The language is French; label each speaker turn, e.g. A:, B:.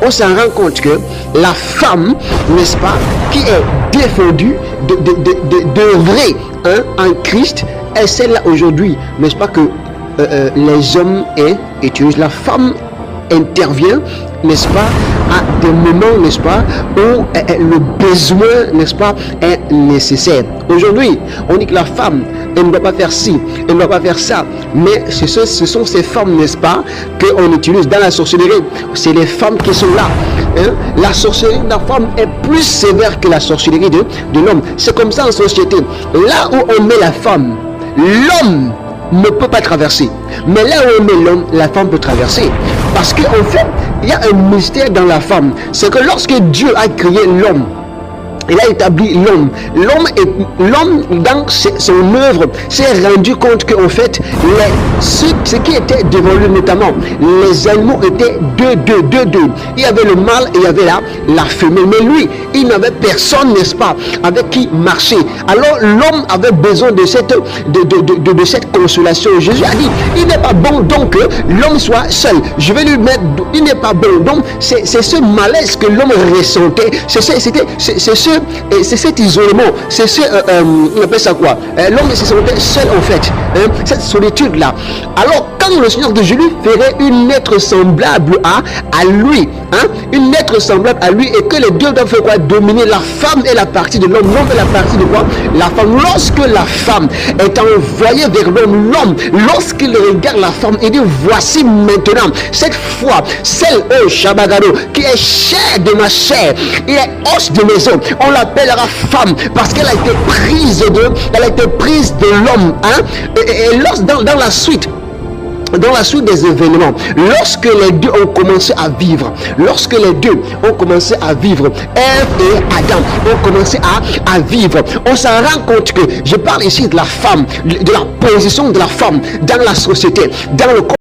A: on s'en rend compte que la femme, n'est-ce pas, qui est défendue de vrai en Christ, est celle-là aujourd'hui, n'est-ce pas, que les hommes utilisent. La femme intervient, n'est-ce pas, à des moments, n'est-ce pas, où le besoin, n'est-ce pas, est nécessaire. Aujourd'hui, on dit que la femme, elle ne doit pas faire ci, elle ne doit pas faire ça, mais ce sont ces femmes, n'est-ce pas, qu'on utilise dans la sorcellerie. C'est les femmes qui sont là. La sorcellerie de la femme est plus sévère que la sorcellerie de l'homme. C'est comme ça en société. Là où on met la femme, l'homme ne peut pas traverser. Mais là où on met l'homme, la femme peut traverser. Parce qu'en fait, il y a un mystère dans la femme. C'est que lorsque Dieu a créé l'homme, il a établi l'homme. L'homme, dans son œuvre, s'est rendu compte qu'en fait, ce qui était devant lui, notamment, les animaux étaient deux. Il y avait le mâle et il y avait la femelle. Mais lui, il n'avait personne, n'est-ce pas, avec qui marcher. Alors, l'homme avait besoin de cette consolation. Jésus a dit, il n'est pas bon donc que l'homme soit seul. Je vais lui mettre, il n'est pas bon. Donc, c'est ce malaise que l'homme ressentait. C'est cet isolement, c'est on appelle ça quoi, l'homme se sentait seul en fait, cette solitude là. Alors quand le Seigneur de Jésus ferait une être semblable à lui, une être semblable à lui, et que les deux doivent faire quoi, dominer la femme et la partie de l'homme, l'homme et la partie de quoi, la femme. Lorsque la femme est envoyée vers l'homme, lorsqu'il regarde la femme, il dit voici maintenant cette fois celle au Shabagado qui est chair de ma chair, il est os de mes os. On l'appellera femme parce qu'elle a été prise de l'homme, et dans la suite des événements, lorsque les deux ont commencé à vivre, Ève et Adam ont commencé à vivre, on s'en rend compte que je parle ici de la femme, de la position de la femme dans la société, dans le